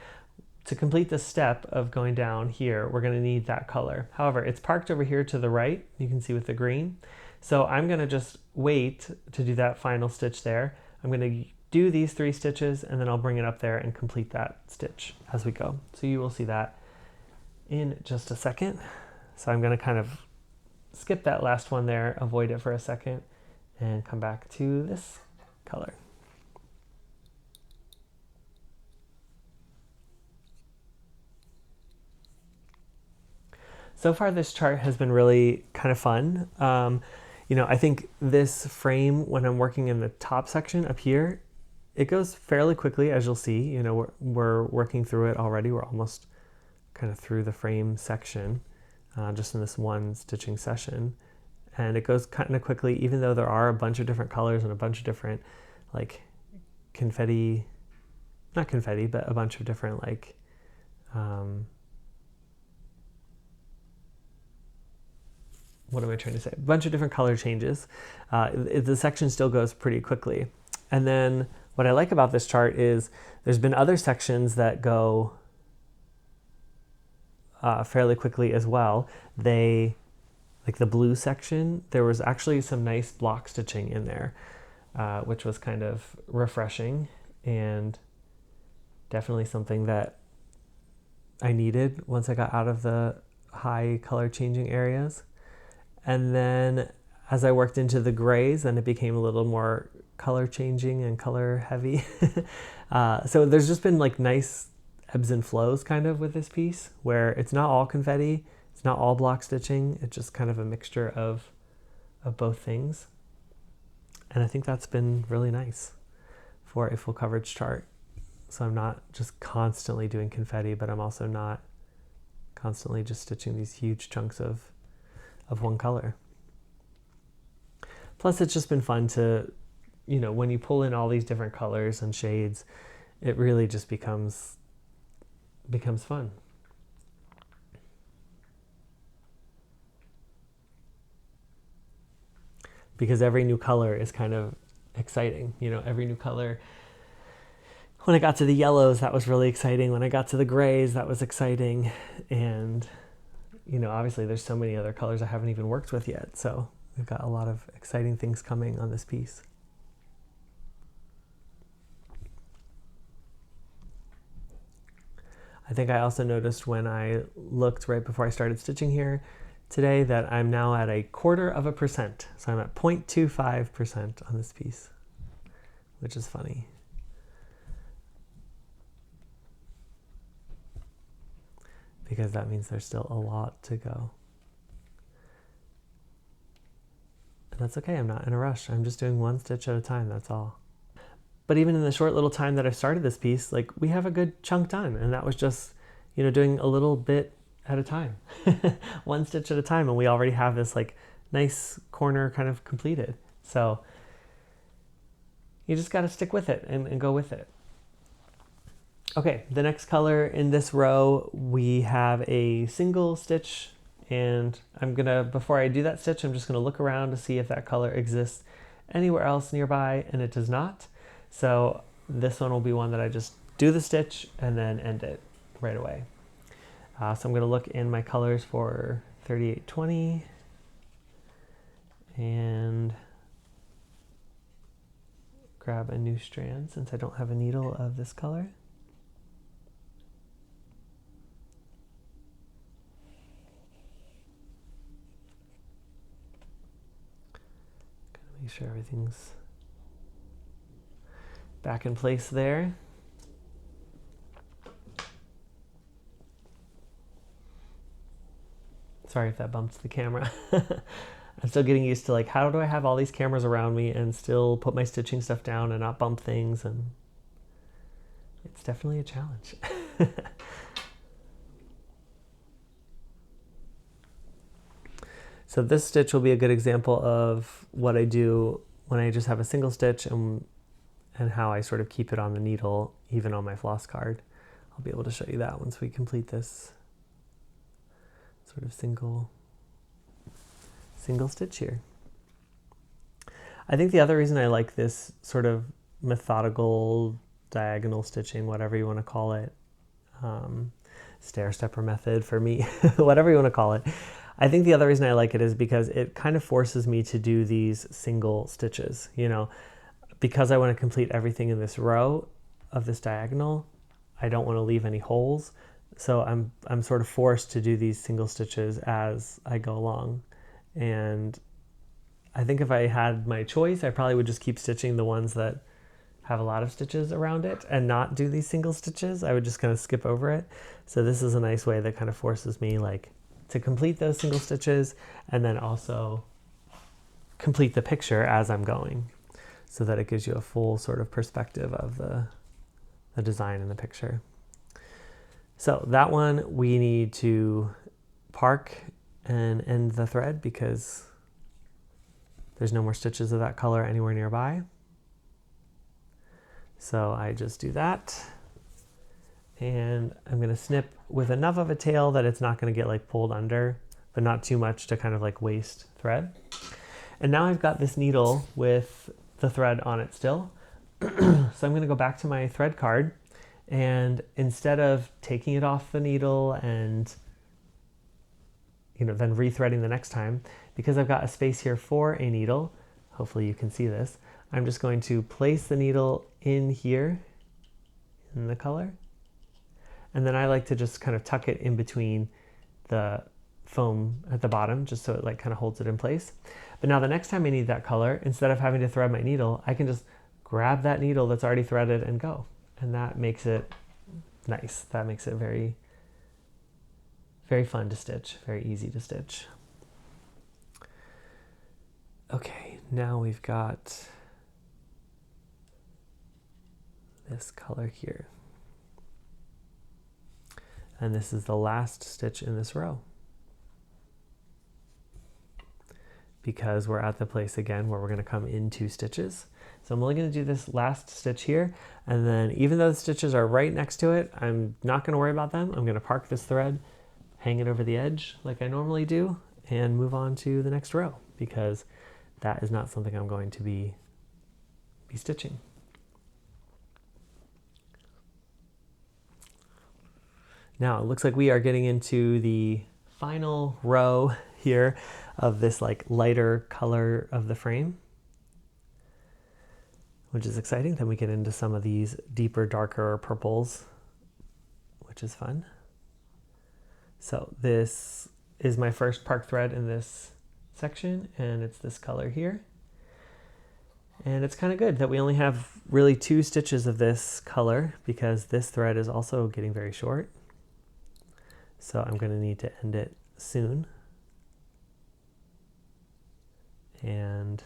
To complete the step of going down here, we're going to need that color. However, it's parked over here to the right, you can see with the green. So I'm going to just wait to do that final stitch there. I'm going to do these 3 stitches, and then I'll bring it up there and complete that stitch as we go. So you will see that in just a second. So I'm going to kind of skip that last one there, avoid it for a second, and come back to this color. So far this chart has been really kind of fun. I think this frame, when I'm working in the top section up here, it goes fairly quickly, as you'll see. We're working through it already. We're almost kind of through the frame section, just in this one stitching session. And it goes kind of quickly, even though there are a bunch of different colors and a bunch of different, like, confetti, not confetti, but a bunch of different, like, what am I trying to say? A bunch of different color changes. The section still goes pretty quickly. And then what I like about this chart is there's been other sections that go fairly quickly as well. Like the blue section, there was actually some nice block stitching in there, which was kind of refreshing and definitely something that I needed once I got out of the high color changing areas. And then as I worked into the grays, then it became a little more color changing and color heavy. So there's just been like nice ebbs and flows kind of with this piece, where it's not all confetti, it's not all block stitching, it's just kind of a mixture of both things. And I think that's been really nice for a full coverage chart. So I'm not just constantly doing confetti, but I'm also not constantly just stitching these huge chunks of one color. Plus, it's just been fun to, when you pull in all these different colors and shades, it really just becomes fun. Because every new color is kind of exciting. Every new color. When I got to the yellows, that was really exciting. When I got to the grays, that was exciting. And obviously there's so many other colors I haven't even worked with yet. So we've got a lot of exciting things coming on this piece. I think I also noticed when I looked right before I started stitching here today that I'm now at 1/4%. So I'm at 0.25% on this piece, which is funny. Because that means there's still a lot to go. And that's okay, I'm not in a rush. I'm just doing one stitch at a time, that's all. But even in the short little time that I've started this piece, like, we have a good chunk done, and that was just, you know, doing a little bit at a time. One stitch at a time, and we already have this like nice corner kind of completed. So you just got to stick with it and go with it. Okay, the next color in this row, we have a single stitch, and I'm gonna, before I do that stitch, I'm just gonna look around to see if that color exists anywhere else nearby, and it does not. So this one will be one that I just do the stitch and then end it right away. So I'm going to look in my colors for 3820 and grab a new strand since I don't have a needle of this color. Gotta make sure everything's back in place there. Sorry if that bumps the camera. I'm still getting used to, like, how do I have all these cameras around me and still put my stitching stuff down and not bump things, and it's definitely a challenge. So this stitch will be a good example of what I do when I just have a single stitch and how I sort of keep it on the needle, even on my floss card. I'll be able to show you that once we complete this sort of single stitch here. I think the other reason I like this sort of methodical diagonal stitching, whatever you want to call it, stair-stepper method for me, whatever you want to call it. I think the other reason I like it is because it kind of forces me to do these single stitches, you know, because I want to complete everything in this row of this diagonal. I don't want to leave any holes. So I'm sort of forced to do these single stitches as I go along. And I think if I had my choice, I probably would just keep stitching the ones that have a lot of stitches around it and not do these single stitches. I would just kind of skip over it. So this is a nice way that kind of forces me, like, to complete those single stitches and then also complete the picture as I'm going, so that it gives you a full sort of perspective of the design in the picture. So that one we need to park and end the thread because there's no more stitches of that color anywhere nearby. So I just do that, and I'm going to snip with enough of a tail that it's not going to get like pulled under, but not too much to kind of like waste thread. And now I've got this needle with the thread on it still. So I'm going to go back to my thread card, and instead of taking it off the needle and, you know, then rethreading the next time, because I've got a space here for a needle, hopefully you can see this, I'm just going to place the needle in here in the color. And then I like to just kind of tuck it in between the foam at the bottom, just so it like kind of holds it in place. But now the next time I need that color, instead of having to thread my needle, I can just grab that needle that's already threaded and go. And that makes it nice. That makes it very, very fun to stitch, very easy to stitch. Okay, now we've got this color here. And this is the last stitch in this row, because we're at the place again where we're going to come in 2 stitches. So I'm only going to do this last stitch here, and then even though the stitches are right next to it, I'm not going to worry about them. I'm going to park this thread, hang it over the edge like I normally do, and move on to the next row, because that is not something I'm going to be stitching. Now it looks like we are getting into the final row here of this like lighter color of the frame, which is exciting. Then we get into some of these deeper, darker purples, which which is fun. So this is my first park thread in this section, and it's this color here. And it's kind of good that we only have really 2 stitches of this color because this thread is also getting very short. So I'm going to need to end it soon. And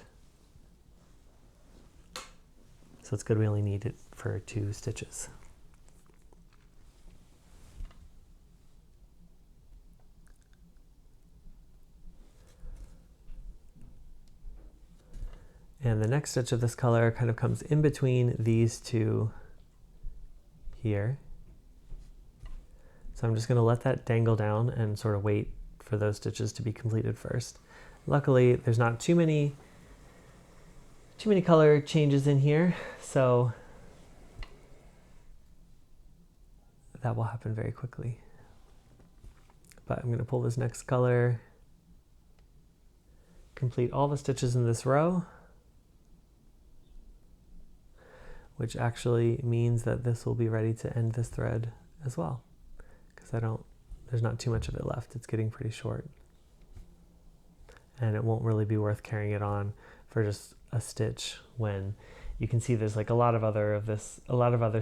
so it's good we only need it for 2 stitches. And the next stitch of this color kind of comes in between these 2 here. So I'm just going to let that dangle down and sort of wait for those stitches to be completed first. Luckily, there's not too many color changes in here, so that will happen very quickly. But I'm going to pull this next color, complete all the stitches in this row, which actually means that this will be ready to end this thread as well, because there's not too much of it left. It's getting pretty short. And it won't really be worth carrying it on for just a stitch when you can see there's like a lot of other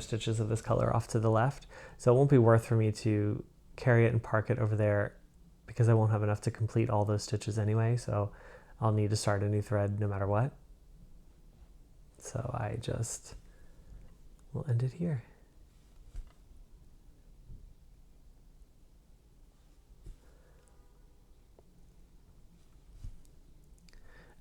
stitches of this color off to the left. So it won't be worth for me to carry it and park it over there because I won't have enough to complete all those stitches anyway. So I'll need to start a new thread no matter what. So I just will end it here.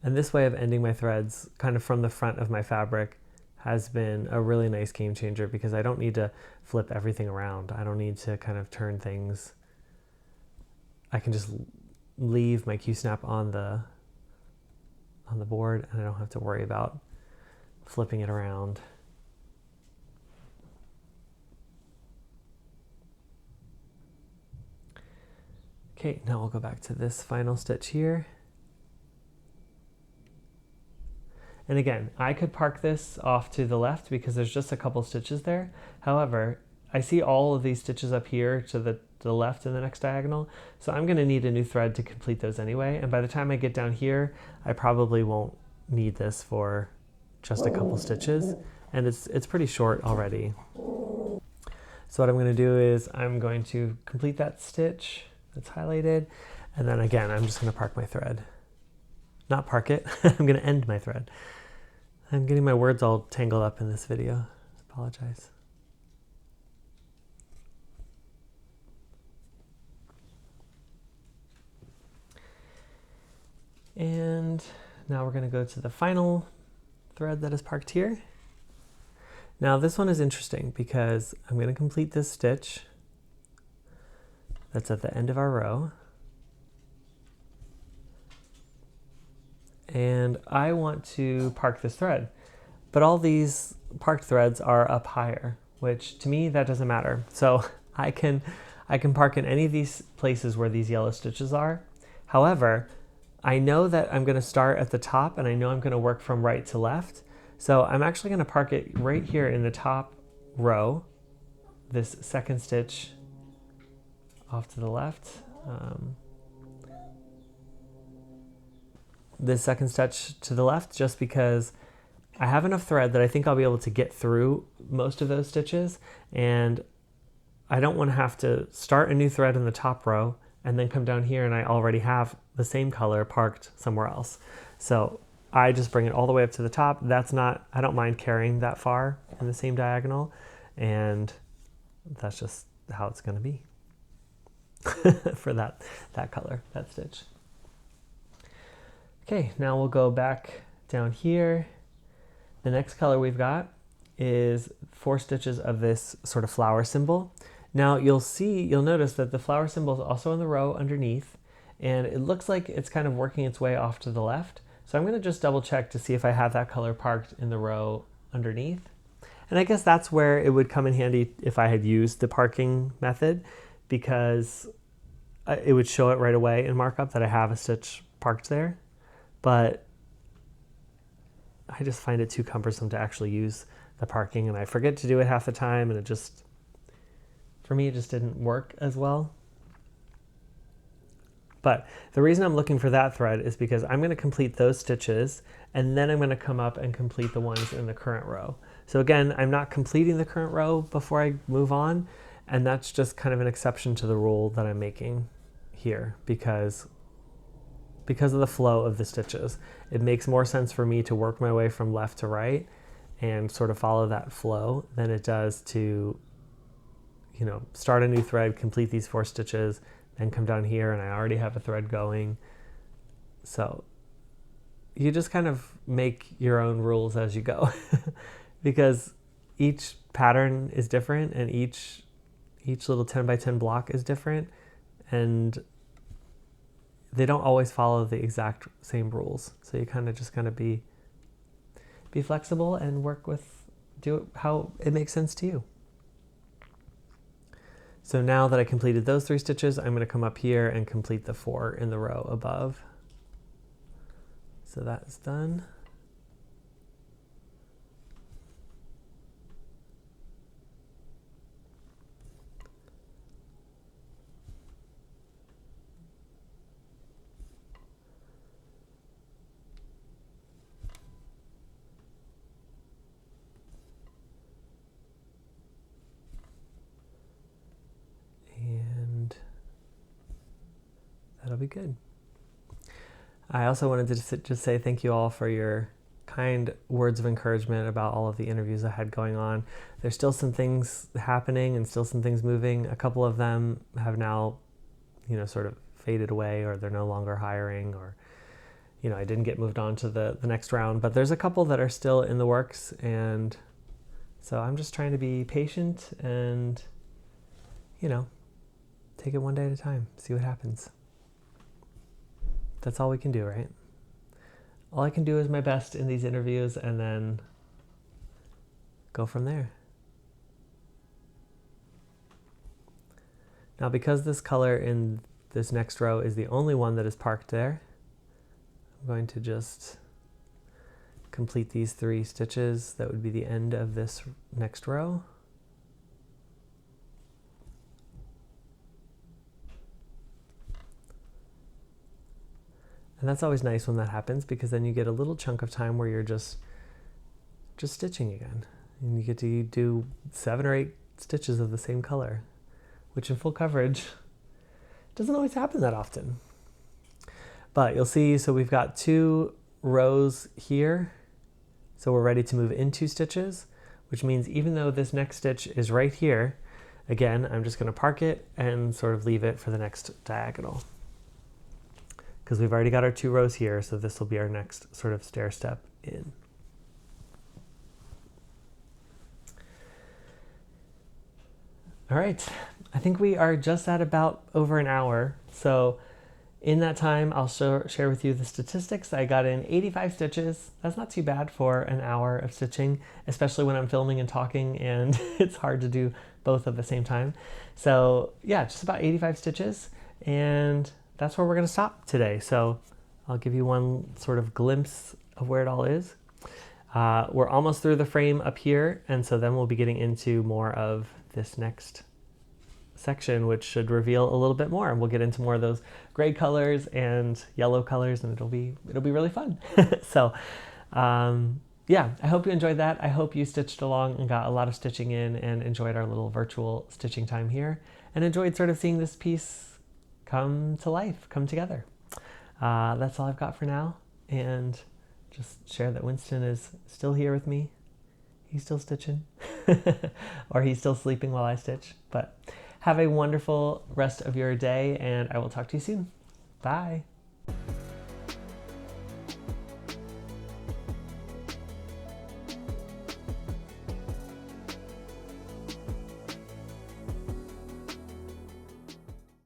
And this way of ending my threads kind of from the front of my fabric has been a really nice game changer because I don't need to flip everything around. I don't need to kind of turn things. I can just leave my Q-snap on the board and I don't have to worry about flipping it around. Okay, now we'll go back to this final stitch here. And again, I could park this off to the left because there's just a couple stitches there. However, I see all of these stitches up here to the left in the next diagonal. So I'm gonna need a new thread to complete those anyway. And by the time I get down here, I probably won't need this for just a couple stitches. And it's pretty short already. So what I'm gonna do is I'm going to complete that stitch that's highlighted. And then again, I'm just gonna park my thread. Not park it, I'm gonna end my thread. I'm getting my words all tangled up in this video. I apologize. And now we're gonna go to the final thread that is parked here. Now this one is interesting because I'm gonna complete this stitch that's at the end of our row. And I want to park this thread, but all these parked threads are up higher, which to me that doesn't matter. So I can park in any of these places where these yellow stitches are. However, I know that I'm going to start at the top and I know I'm going to work from right to left. So I'm actually going to park it right here in the top row, this second stitch off to the left. This second stitch to the left just because I have enough thread that I think I'll be able to get through most of those stitches, and I don't want to have to start a new thread in the top row and then come down here and I already have the same color parked somewhere else. So I just bring it all the way up to the top. I don't mind carrying that far in the same diagonal, and that's just how it's going to be for that color, that stitch. Okay, now we'll go back down here. The next color we've got is 4 stitches of this sort of flower symbol. Now you'll notice that the flower symbol is also in the row underneath, and it looks like it's kind of working its way off to the left. So I'm going to just double check to see if I have that color parked in the row underneath. And I guess that's where it would come in handy if I had used the parking method, because it would show it right away in markup that I have a stitch parked there. But I just find it too cumbersome to actually use the parking, and I forget to do it half the time, and For me, it just didn't work as well. But the reason I'm looking for that thread is because I'm going to complete those stitches, and then I'm going to come up and complete the ones in the current row. So again, I'm not completing the current row before I move on, and that's just kind of an exception to the rule that I'm making here because of the flow of the stitches. It makes more sense for me to work my way from left to right and sort of follow that flow than it does to, you know, start a new thread, complete these 4 stitches, then come down here and I already have a thread going. So you just kind of make your own rules as you go because each pattern is different and each little 10 by 10 block is different, and they don't always follow the exact same rules. So you kind of just be flexible and do it how it makes sense to you. So now that I completed those 3 stitches, I'm going to come up here and complete the 4 in the row above. So that's done. And that'll be good. I also wanted to just say thank you all for your kind words of encouragement about all of the interviews I had going on. There's still some things happening and still some things moving. A couple of them have now, you know, sort of faded away, or they're no longer hiring, or, you know, I didn't get moved on to the next round, but there's a couple that are still in the works. And so I'm just trying to be patient and, you know, take it one day at a time, see what happens. That's all we can do, right? All I can do is my best in these interviews and then go from there. Now, because this color in this next row is the only one that is parked there, I'm going to just complete these 3 stitches. That would be the end of this next row. And that's always nice when that happens, because then you get a little chunk of time where you're just stitching again. And you get to do 7 or 8 stitches of the same color, which in full coverage doesn't always happen that often. But you'll see, so we've got 2 rows here. So we're ready to move in 2 stitches, which means even though this next stitch is right here, again, I'm just going to park it and sort of leave it for the next diagonal, because we've already got our 2 rows here, so this will be our next sort of stair step in. All right, I think we are just at about over an hour. So in that time, I'll share with you the statistics. I got in 85 stitches. That's not too bad for an hour of stitching, especially when I'm filming and talking, and it's hard to do both at the same time. So yeah, just about 85 stitches, and that's where we're going to stop today. So I'll give you one sort of glimpse of where it all is. We're almost through the frame up here, and so then we'll be getting into more of this next section, which should reveal a little bit more, and we'll get into more of those gray colors and yellow colors, and it'll be really fun. So yeah, I hope you enjoyed that. I hope you stitched along and got a lot of stitching in and enjoyed our little virtual stitching time here, and enjoyed sort of seeing this piece come to life, come together. That's all I've got for now, and just share that Winston is still here with me. He's still stitching, or he's still sleeping while I stitch. But have a wonderful rest of your day, and I will talk to you soon. Bye.